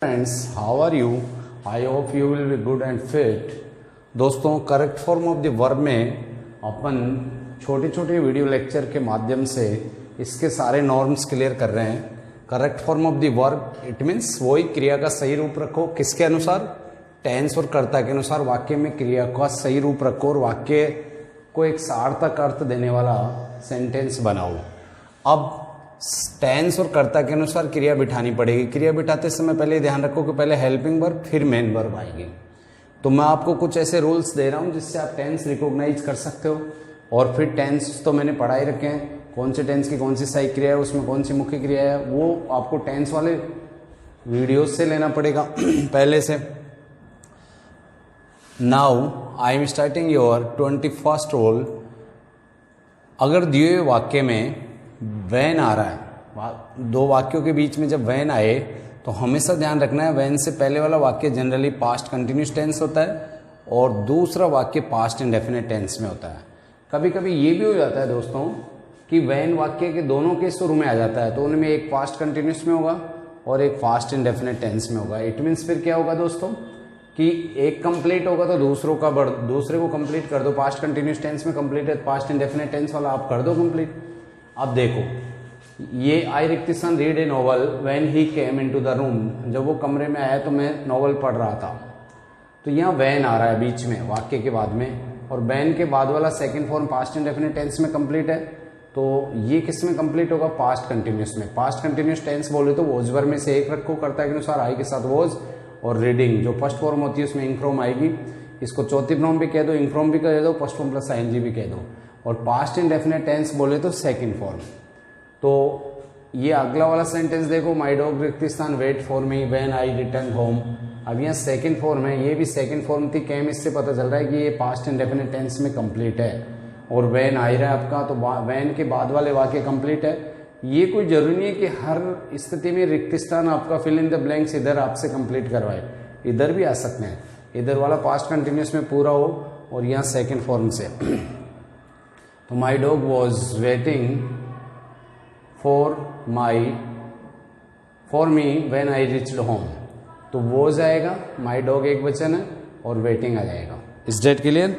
Friends, how are you? I hope you will be good and fit. दोस्तों, correct form of the verb में अपन छोटे छोटे video lecture के माध्यम से इसके सारे नॉर्म्स क्लियर कर रहे हैं। Correct form of the verb it means वही क्रिया का सही रूप रखो। किसके अनुसार? टेंस और कर्ता के अनुसार वाक्य में क्रिया का सही रूप रखो और वाक्य को एक सार्थक अर्थ देने वाला सेंटेंस बनाओ। अब टेंस और कर्ता के अनुसार क्रिया बिठानी पड़ेगी। क्रिया बिठाते समय पहले ध्यान रखो कि पहले हेल्पिंग वर्ब फिर मेन वर्ब आएगी। तो मैं आपको कुछ ऐसे रूल्स दे रहा हूं जिससे आप टेंस रिकॉग्नाइज कर सकते हो। और फिर टेंस तो मैंने पढ़ा ही रखे हैं, कौन से टेंस की कौन सी सही क्रिया है, उसमें कौन सी मुख्य क्रिया है, वो आपको टेंस वाले वीडियोज से लेना पड़ेगा पहले से। Now I am starting your 21st rule. अगर दिए हुए वाक्य में वैन आ रहा है, दो वाक्यों के बीच में जब वैन आए तो हमेशा ध्यान रखना है वैन से पहले वाला वाक्य जनरली पास्ट कंटिन्यूस टेंस होता है और दूसरा वाक्य पास्ट इंडेफिनिट टेंस में होता है। कभी कभी ये भी हो जाता है दोस्तों कि वैन वाक्य के दोनों के शुरू में आ जाता है, तो उनमें एक पास्ट कंटिन्यूस में होगा और एक पास्ट इंडेफिनिट टेंस में होगा। इट मीन्स फिर क्या होगा दोस्तों कि एक कंप्लीट होगा तो दूसरे को कंप्लीट कर दो। पास्ट कंटिन्यूस टेंस में कंप्लीट है, पास्ट इंडेफिनिट टेंस वाला आप कर दो कंप्लीट। अब देखो, ये आई रिक्तिसन read a novel when he came into the room. जब वो कमरे में आया तो मैं नॉवल पढ़ रहा था। तो यहाँ वैन आ रहा है बीच में वाक्य के बाद में, और वैन के बाद वाला second form past indefinite tense में कंप्लीट है। तो ये किस में कंप्लीट होगा? पास्ट कंटिन्यूस में। पास्ट कंटिन्यूस टेंस बोले तो वॉज वर्ब में से एक रखो कर्ता के अनुसार, आई के साथ वॉज, और रीडिंग जो फर्स्ट फॉर्म होती है उसमें इंग फ्रॉम आएगी। इसको चौथी फॉर्म भी कह दो, इंग फ्रॉम भी कह दो, फर्स्ट फॉर्म प्लस आईएनजी भी कह दो। और पास्ट इंडेफिनिट टेंस बोले तो सेकंड फॉर्म। तो ये अगला वाला सेंटेंस देखो, माई डॉग रिक्तिस्थान wait for me when I return home. अब यहाँ सेकंड फॉर्म है, ये भी सेकंड फॉर्म थी। कैम इससे पता चल रहा है कि ये पास्ट इंडेफिनिट टेंस में कंप्लीट है। और वैन आ रहा है आपका, तो वैन के बाद वाले वाक्य कंप्लीट है। ये कोई जरूरी नहीं है कि हर स्थिति में रिक्तिस्थान आपका फिल इन द ब्लैंक्स इधर आपसे कंप्लीट करवाए, इधर भी आ सकते हैं। इधर वाला पास्ट कंटिन्यूस में पूरा हो और यहाँ सेकेंड फॉर्म से। तो my dog was waiting for me when I reached home. तो वो जाएगा, माई डॉग एक वचन है और वेटिंग आ जाएगा। Is that clear?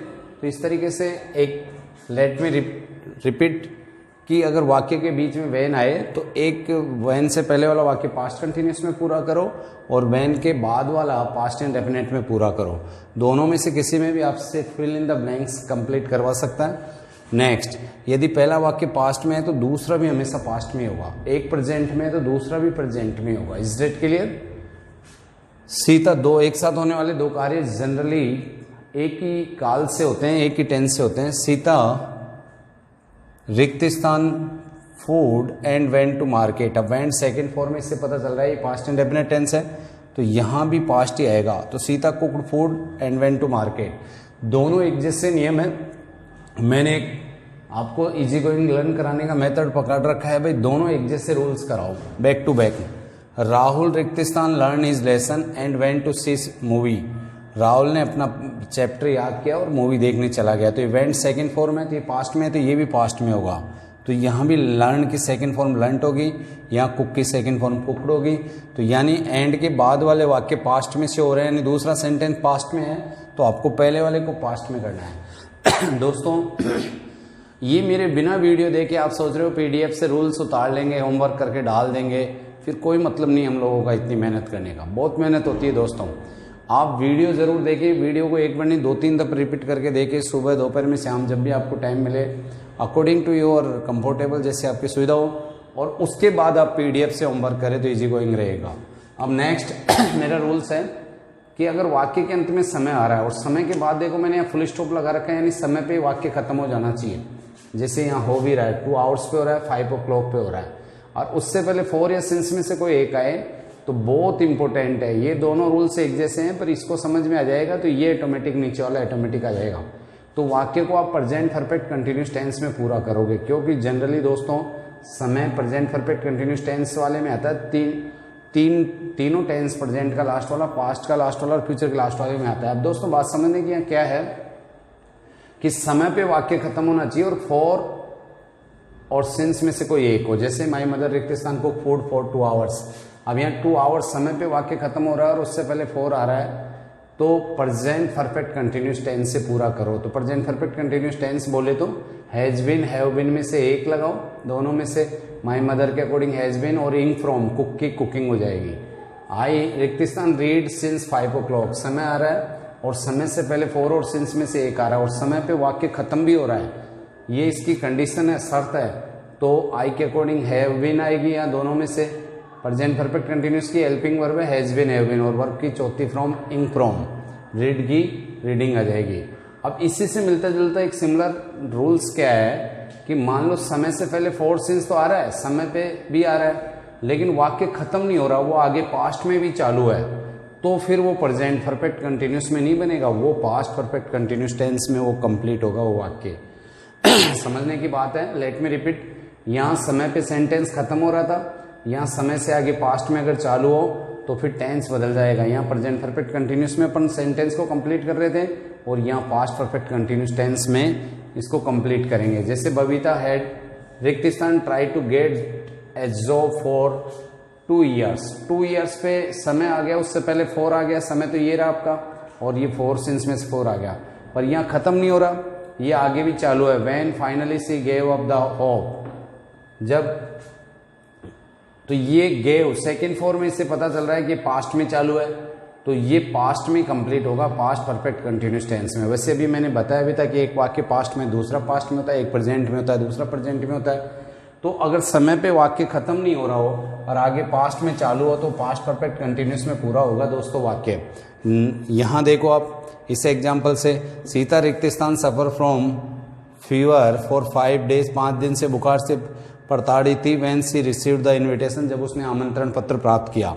तो इस तरीके से एक लेट में रिपीट कि अगर वाक्य के बीच में वैन आए तो एक वैन से पहले वाला वाक्य पास्ट कंटिन्यूस में पूरा करो और वैन के बाद वाला पास्ट इंडेफिनिट में पूरा करो। दोनों में से किसी में भी आपसे fill in the blanks complete करवा सकता है। नेक्स्ट, यदि पहला वाक्य पास्ट में है तो दूसरा भी हमेशा पास्ट में होगा। एक प्रेजेंट में है तो दूसरा भी प्रेजेंट में होगा। Is that clear? सीता, दो एक साथ होने वाले दो कार्य जनरली एक ही काल से होते हैं, एक ही टेंस से होते हैं। सीता रिक्तिस्थान food and went to market. अब वेंट सेकंड फॉर्म में, इससे पता चल रहा है ये पास्ट इंडेफिनिट टेंस है, तो यहां भी पास्ट ही आएगा। तो Sita cooked food and went to market, दोनों एक जैसे नियम है। मैंने आपको इजी गोइंग लर्न कराने का मेथड पकड़ रखा है भाई, दोनों एक जैसे रूल्स कराओ बैक टू बैक। राहुल रिक्तिस्थान learn his lesson and went to see movie. Rahul ने अपना चैप्टर याद किया और मूवी देखने चला गया। तो इवेंट सेकंड फॉर्म है, तो ये पास्ट में है, तो ये भी पास्ट में होगा। तो यहाँ भी लर्न की सेकंड फॉर्म लर्नट होगी, यहाँ कुक की सेकंड फॉर्म कुकड होगी। तो यानी एंड के बाद वाले वाक्य पास्ट में से हो रहे हैं, यानी दूसरा सेंटेंस पास्ट में है, तो आपको पहले वाले को पास्ट में करना है। दोस्तों, ये मेरे बिना वीडियो देखे आप सोच रहे हो पीडीएफ से रूल्स उतार लेंगे, होमवर्क करके डाल देंगे, फिर कोई मतलब नहीं हम लोगों का इतनी मेहनत करने का। बहुत मेहनत होती है दोस्तों। आप वीडियो जरूर देखिए, वीडियो को एक बार नहीं 2-3 दफे रिपीट करके देखिए, सुबह दोपहर में शाम, जब भी आपको टाइम मिले, अकॉर्डिंग टू योर कंफर्टेबल, जैसे आपकी सुविधा हो। और उसके बाद आप पीडीएफ से होमवर्क करें तो इजी गोइंग रहेगा। अब नेक्स्ट मेरा रूल्स है कि अगर वाक्य के अंत में समय आ रहा है और समय के बाद देखो मैंने यहाँ फुल स्टॉप लगा रखा है, यानी समय पे वाक्य खत्म हो जाना चाहिए। जैसे यहाँ हो भी रहा है 2 आवर्स पे हो रहा है, 5 o'clock पे हो रहा है, और उससे पहले 4 या सिंस में से कोई एक आए तो बहुत इंपॉर्टेंट है। ये दोनों रूल्स एक जैसे हैं, पर इसको समझ में आ जाएगा तो ये ऑटोमेटिक नीचे वाला ऑटोमेटिक आ जाएगा। तो वाक्य को आप प्रेजेंट परफेक्ट कंटिन्यूस टेंस में पूरा करोगे, क्योंकि जनरली दोस्तों समय प्रेजेंट परफेक्ट कंटिन्यूस टेंस वाले में आता है। तीनों टेंस, प्रेजेंट का लास्ट वाला, पास्ट का लास्ट वाला और फ्यूचर के लास्ट वाले में आता है। अब दोस्तों बात समझने की यहाँ क्या है कि समय पे वाक्य खत्म होना चाहिए और फॉर और सिंस में से कोई एक हो। जैसे माई मदर रिक्तिस्थान कुक फूड फॉर 2 hours। अब यहाँ 2 आवर्स समय पे वाक्य खत्म हो रहा है और उससे पहले 4 आ रहा है, तो प्रेजेंट परफेक्ट कंटिन्यूस टेंस से पूरा करो। तो प्रेजेंट परफेक्ट कंटिन्यूस टेंस बोले तो हैज बीन, हैव बीन में से एक लगाओ, दोनों में से माय मदर के अकॉर्डिंग हैज बीन, और इंग फ्रॉम कुक की कुकिंग हो जाएगी। आई रिक्तिस्थान रीड सिंस 5 o'clock, समय आ रहा है और समय से पहले 4 और सिंस में से एक आ रहा है और समय पे वाक्य खत्म भी हो रहा है, ये इसकी कंडीशन है, शर्त है। तो आई के अकॉर्डिंग हैव बीन आएगी या दोनों में से। प्रेजेंट परफेक्ट कंटिन्यूस की हेल्पिंग वर्ब है हैज बीन, हैव बीन, और वर्ब की चौथी फ्रॉम इंग फ्रॉम, रीड की रीडिंग आ जाएगी। अब इसी से मिलता जुलता एक सिमिलर रूल्स क्या है कि मान लो समय से पहले 4 सिंस तो आ रहा है, समय पे भी आ रहा है, लेकिन वाक्य खत्म नहीं हो रहा, वो आगे पास्ट में भी चालू है, तो फिर वो प्रेजेंट परफेक्ट कंटिन्यूस में नहीं बनेगा, वो पास्ट परफेक्ट कंटिन्यूस टेंस में वो कंप्लीट होगा वो वाक्य। समझने की बात है। लेट मी रिपीट, यहाँ समय पे सेंटेंस खत्म हो रहा था, यहाँ समय से आगे पास्ट में अगर चालू हो तो फिर टेंस बदल जाएगा। यहाँ प्रेजेंट परफेक्ट कंटिन्यूस में अपन सेंटेंस को कंप्लीट कर रहे थे और यहाँ पास्ट परफेक्ट कंटिन्यूस टेंस में इसको कंप्लीट करेंगे। जैसे बबीता हैड रिक्तिस्थान try to get a job for 2 years, 2 years पे समय आ गया, उससे पहले 4 आ गया, समय तो ये रहा आपका, और ये 4 सिंस में से 4 आ गया, पर यहाँ खत्म नहीं हो रहा, ये आगे भी चालू है। When finally C gave up the hope, जब, तो ये गेव सेकेंड फॉर्म में इससे पता चल रहा है कि पास्ट में चालू है, तो ये पास्ट में कंप्लीट होगा पास्ट परफेक्ट कंटिन्यूस टेंस में। वैसे भी मैंने बताया भी था कि एक वाक्य पास्ट में, दूसरा पास्ट में होता है, एक प्रेजेंट में होता है, दूसरा प्रेजेंट में होता है। तो अगर समय पे वाक्य खत्म नहीं हो रहा हो और आगे पास्ट में चालू हो तो पास्ट परफेक्ट कंटिन्यूस में पूरा होगा दोस्तों वाक्य। यहाँ देखो आप इस एग्जाम्पल से, सीता रिक्तिस्थान suffer from fever for 5 days, 5 दिन से बुखार से प्रताड़ित थी। When she received the invitation, जब उसने आमंत्रण पत्र प्राप्त किया।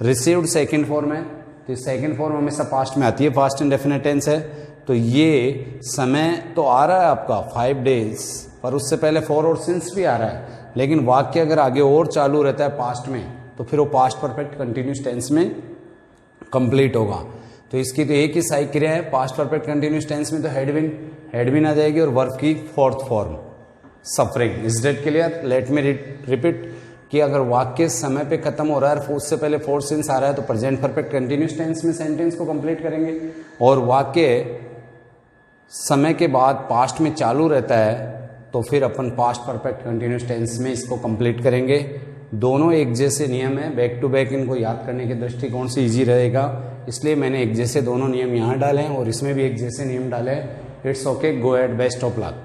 रिसीव्ड सेकेंड फॉर्म है, तो सेकेंड फॉर्म हमेशा पास्ट में आती है, पास्ट इंडेफिनिट टेंस है, तो ये समय तो आ रहा है आपका 5 days, पर उससे पहले 4 और सिंस भी आ रहा है, लेकिन वाक्य अगर आगे और चालू रहता है पास्ट में तो फिर वो पास्ट परफेक्ट कंटिन्यूस टेंस में कंप्लीट होगा। तो इसकी तो एक ही सहायक क्रिया है, पास्ट परफेक्ट कंटिन्यूस टेंस में तो हैड बीन आ जाएगी और वर्ब की 4th form suffering. Is that clear? Let me repeat कि अगर वाक्य समय पे खत्म हो रहा है और उससे पहले 4 सिंस आ रहा है तो प्रेजेंट परफेक्ट कंटिन्यूस टेंस में सेंटेंस को कंप्लीट करेंगे, और वाक्य समय के बाद पास्ट में चालू रहता है तो फिर अपन पास्ट परफेक्ट कंटिन्यूस टेंस में इसको कंप्लीट करेंगे। दोनों एक जैसे नियम है, बैक टू बैक इनको याद करने के दृष्टिकोण से इजी रहेगा, इसलिए मैंने एक जैसे दोनों नियम यहाँ डाले हैं और इसमें भी एक जैसे नियम डाले हैं। It's okay, go at, best of luck.